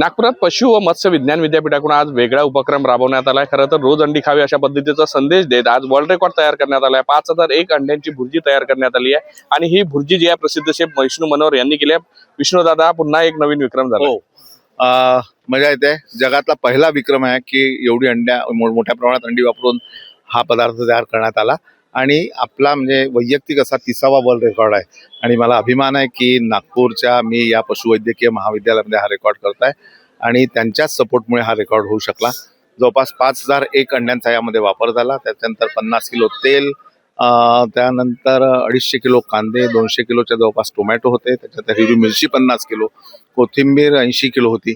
नागपुरात पशु व मत्स्य विज्ञान विद्यापीठाकडून आज वेगळा उपक्रम राबवण्यात आलाय। खरं तर रोज अंडी खावी अशा पद्धतीचा संदेश देत आज वर्ल्ड रेकॉर्ड तयार करण्यात आलाय। 5001 अंड्यांची भुर्जी तयार करण्यात आली आहे आणि ही भुर्जी जी आहे प्रसिद्ध शेफ विष्णू मनोहर यांनी केली आहे। विष्णू दादा, पुन्हा एक नवीन विक्रम झाला। मजा येते। जगातला पहिला विक्रम आहे की एवढी मोठ्या प्रमाणात अंडी वापरून हा पदार्थ तयार करण्यात आला आणि आपला म्हणजे वैयक्तिक असा 30वा वर्ल्ड रेकॉर्ड आहे आणि मला अभिमान आहे की नागपूरच्या मी या पशुवैद्यकीय महाविद्यालयामध्ये हा रेकॉर्ड करताय आणि त्यांच्याच सपोर्टमुळे हा रेकॉर्ड होऊ शकला। जवळपास 5001 अंड्यांचा यामध्ये वापर झाला। त्याच्यानंतर 50 किलो तेल, त्यानंतर 250 किलो कांदे, 200 किलोच्या जवळपास टोमॅटो होते, त्याच्यात हिरवी मिरची 50 किलो, कोथिंबीर 80 किलो होती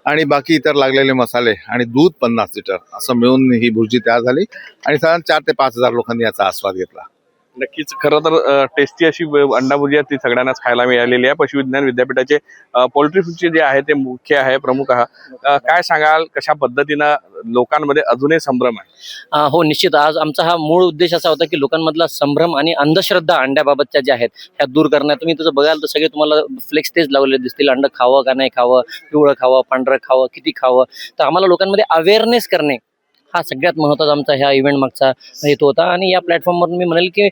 आणि बाकी इतर लागलेले मसाले आणि दूध 50 लिटर असं मिळून ही भुर्जी तयार झाली आणि साधारण 4 ते 5 हजार लोकांनी याचा आस्वाद घेतला। नक्कीच खरं तर टेस्टी अशी अंडा भुर्जी आहे ती सगळ्यांनाच खायला मिळालेली आहे। पशुविज्ञान विद्यापीठाचे पोल्ट्री फूडचे जे आहे ते मुख्य आहे, प्रमुख आहे। काय सांगाल, कशा पद्धतीनं लोकांमध्ये अजूनही संभ्रम आहे? हो, निश्चित आज आमचा हा मूळ उद्देश असा होता की लोकांमधला संभ्रम आणि अंधश्रद्धा अंड्याबाबतच्या ज्या आहेत ह्या दूर करण्यात। तुम्ही तुझं बघाल तर सगळे तुम्हाला फ्लेक्स तेच लावलेले दिसतील, अंड खावं का नाही खावं, पिवळं खावं, पांढरं खावं, किती खावं। तर आम्हाला लोकांमध्ये अवेअरनेस करणे हा सगळ्यात महत्त्वाचा आमचा ह्या इव्हेंट मागचा हेतू होता। आणि या प्लॅटफॉर्मवर मी म्हणेल की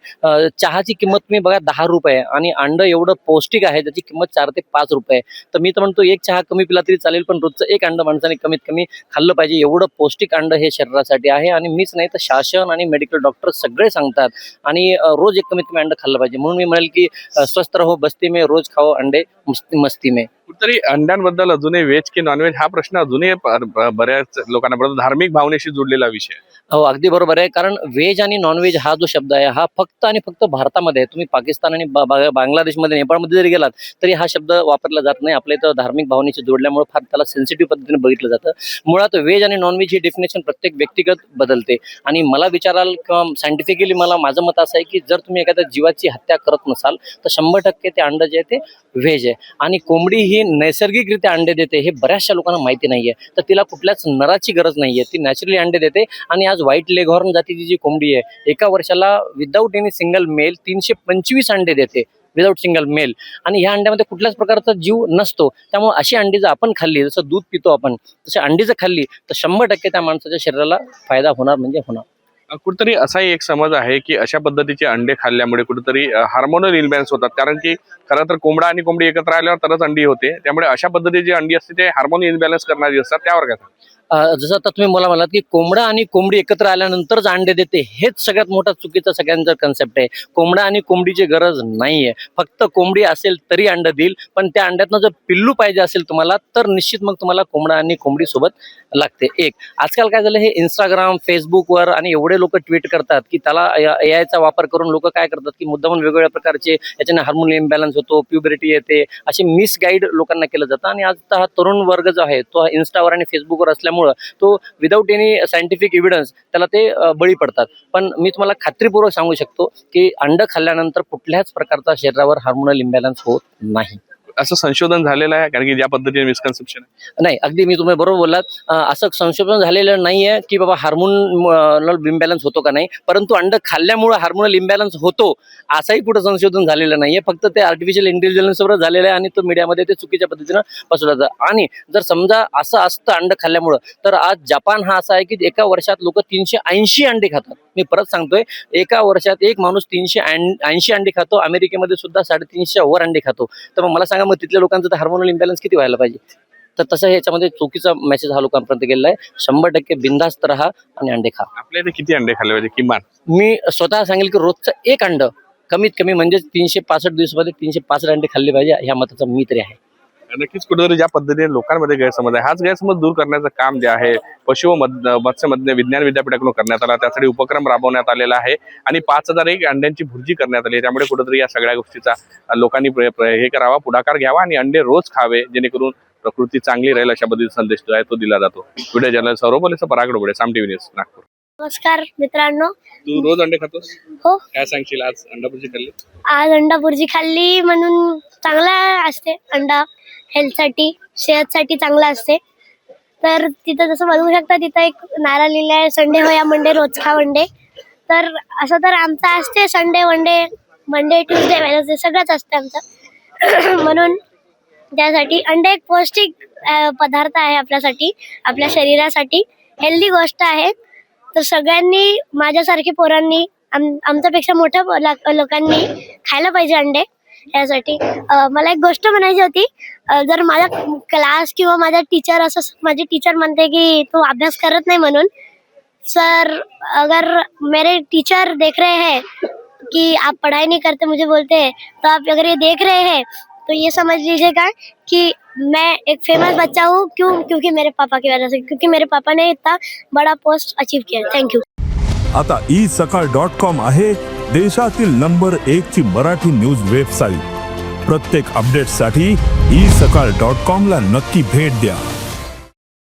चहाची किंमत तुम्ही बघा 10 रुपये आणि अंड एवढं पौष्टिक आहे त्याची किंमत 4 ते 5 रुपये। तर मी तर म्हणतो एक चहा कमी पिला तरी चालेल, पण रोजचं एक अंड माणसाने कमीत कमी खाल्लं पाहिजे। एवढं पौष्टिक अंड हे शरीरासाठी आहे आणि मीच नाही तर शासन आणि मेडिकल डॉक्टर सगळे सांगतात आणि रोज एक कमीत कमी अंड खाल्लं पाहिजे। म्हणून मी म्हणेल की स्वस्थ रहो बस्ती में, रोज खाओ अंडे मस्ती में। कुठतरी अंड्यांबद्दल अजूनही व्हेज की नॉनव्हेज हा प्रश्न अजूनही बऱ्याच लोकांना पडतो। धार्मिक भावनेशी जोडलेला विषय। हो, अगदी बरोबर आहे। कारण व्हेज आणि नॉनव्हेज हा जो शब्द आहे हा फक्त आणि फक्त भारतामध्ये आहे। तुम्ही पाकिस्तान आणि बांगलादेशमध्ये, नेपाळमध्ये जरी गेलात तरी हा शब्द वापरला जात नाही। आपल्या इथं धार्मिक भावनेची जोडल्यामुळे फार त्याला सेन्सिटिव्ह पद्धतीने बघितलं जातं। मुळात व्हेज आणि नॉनव्हेज ही डेफिनेशन प्रत्येक व्यक्तिगत बदलते आणि मला विचाराल किंवा सायंटिफिकली माझं मत असं आहे की जर तुम्ही एखाद्या जीवाची हत्या करत नसाल तर 100% ते अंड जे आहे ते व्हेज आहे। आणि कोंबडी ही नैसर्गिकरित्या अंडे देते हे बऱ्याचशा लोकांना माहिती नाहीये। तर तिला कुठल्याच नराची गरज नाहीये, ती नॅचरली अंडे देते। आणि आज व्हाईट लेगहॉर्न जातीची जी कोंबडी आहे एका वर्षाला विदाऊट एनी सिंगल मेल 325 अंडे देते, विदाऊट सिंगल मेल। आणि ह्या अंड्यामध्ये कुठल्याच प्रकारचा जीव नसतो। त्यामुळे अशी अंडी जर आपण खाल्ली, जसं दूध पितो आपण, तशी अंडी जर खाल्ली तर 100% त्या माणसाच्या शरीराला फायदा होणार म्हणजे होणार। कुठतरी असाही एक समज आहे की अशा पद्धतीचे अंडे खाल्ल्यामुळे कुठेतरी हार्मोनल इम्बॅलन्स होतात। कारण की खरं तर कोंबडा आणि कोंबडी एकत्र आल्यावर तरच अंडी होते। त्यामुळे अशा पद्धतीची अंडी असते ते हार्मोनल इम्बॅलन्स करणारी असतात। त्यावर काय? जसं आता तुम्ही मला म्हणालात की कोंबडा आणि कोंबडी एकत्र आल्यानंतरच अंडे देते, हेच सगळ्यात मोठा चुकीचा सगळ्यांचा कन्सेप्ट आहे। कोंबडा आणि कोंबडीची गरज नाहीये, फक्त कोंबडी असेल तरी अंड देईल, पण त्या अंड्यातनं जर पिल्लू पाहिजे असेल तुम्हाला तर निश्चित मग तुम्हाला कोंबडा आणि कोंबडी सोबत लागते। एक आजकाल काय झालं, हे इंस्टाग्राम, फेसबुकवर आणि एवढे लोक ट्विट करतात की त्याला एआयचा वापर करून लोक काय करतात की मुद्दामून वेगवेगळ्या प्रकारचे याच्याने हार्मोनल इम्बॅलन्स होतो, प्युबरिटी येते, असे मिसगाईड लोकांना केलं जातं। आणि आज हा तरुण वर्ग जो आहे तो इन्स्टावर आणि फेसबुकवर असल्यामुळे तो विदाऊट एनी सायंटिफिक एव्हिडन्स त्याला ते बळी पडतात। पण मी तुम्हाला खात्रीपूर्वक सांगू शकतो की अंड खाल्ल्यानंतर कुठल्याच प्रकारचा शरीरावर हार्मोनल इम्बॅलन्स होत नाही। असं संशोधन झालेलं आहे? कारण की ज्या पद्धतीने मिसकन्सेप्शन आहे नाही, अगदी मी तुम्ही बरोबर बोललात। असं संशोधन झालेलं नाहीये की बाबा हार्मोनल इम्बॅलन्स होतो का नाही, परंतु अंड खाल्ल्यामुळे हार्मोनल इम्बॅलन्स होतो असंही कुठं संशोधन झालेलं नाहीये। फक्त ते आर्टिफिशियल इंटेलिजन्सवर झालेलं आहे आणि तो मीडियामध्ये ते चुकीच्या पद्धतीनं पसरवलं जातं। आणि जर समजा असं असतं अंड खाल्ल्यामुळं, तर आज जपान हा असा आहे की एका वर्षात लोक 380 अंडे खातात। मी परत सांगतोय, एका वर्षात एक माणूस 380 अंडे खातो। अमेरिकेमध्ये सुद्धा 350 वर अंडे खातो। तर मग मला सांगा, मग तिथल्या लोकांचं तर हार्मोनल इम्बॅलन्स किती व्हायला पाहिजे? तर तसं ह्याच्यामध्ये चुकीचा मेसेज हा लोकांपर्यंत गेलेला आहे। 100% बिनधास्त राहा आणि अंडे खा। आपल्या इथे किती अंडे खाल्ले पाहिजे किमान? मी स्वतः सांगेल की रोजचं एक अंड कमीत कमी म्हणजे 365 दिवसामध्ये 365 अंडे खाल्ले पाहिजे, ह्या मताचा मी तरी आहे। नक्कीच कुठेतरी ज्या पद्धतीने लोकांमध्ये गैरसमज आहे, हाच गैरसमज दूर करण्याचं काम जे आहे पशु व मत्स्य विज्ञान विद्यापीठाकडून करण्यात आला। त्यासाठी उपक्रम राबवण्यात आलेला आहे आणि 5001 अंड्यांची भुर्जी करण्यात आली। त्यामुळे कुठेतरी या सगळ्या गोष्टीचा लोकांनी हे करावा, पुढाकार घ्यावा आणि अंडे रोज खावे, जेणेकरून प्रकृती चांगली राहील अशा पद्धतीचा संदेश जो आहे तो दिला जातो। व्हिडिओ जर्नलिस्ट सौरभ पोलेचा पराग डोबळे, साम टीव्ही न्यूज, नागपूर। नमस्कार मित्रांनो। तू रोज अंडे खातोस? हो। काय सांगशील, आज अंडा भुर्जी खाल्ली? आज अंडा भुर्जी खाल्ली म्हणून चांगला असते अंडा, हेल्थसाठी, सेहतसाठी चांगला असते। तर तिथं जसं बघू शकता तिथं एक नारा लिहिला आहे, संडे हो या मंडे रोज खा अंडे। तर असं तर आमचं असते Sunday one day, Monday Tuesday Wednesday सगळंच असते आमचं। म्हणून त्यासाठी अंडे एक पौष्टिक पदार्थ आहे आपल्यासाठी, आपल्या शरीरासाठी हेल्दी गोष्ट आहे. तर सगळ्यांनी, माझ्यासारखे पोरांनी, आमच्यापेक्षा मोठ्या लोकांनी खायला पाहिजे अंडे. यासाठी मला एक गोष्ट म्हणायची होती. जर माझा क्लास किंवा माझा टीचर असं, माझे टीचर म्हणते की तू अभ्यास करत नाही म्हणून, सर अगर मेरे टीचर देख रहे हैं कि आप पढ़ाई नहीं करते, मुझे बोलते हैं, तो आप अगर ये देख रहे हैं तो ये समझ लीजिएगा कि मैं एक फेमस बच्चा हूँ. क्योंकि मेरे पापा की वजह से, क्योंकि मेरे पापा ने इतना बड़ा पोस्ट अचीव किया. थँक्यू. आता isakal.com आहे देशातील नंबर 1 ची मराठी न्यूज वेबसाईट. प्रत्येक अपडेटसाठी isakal.com ला नक्की भेट द्या.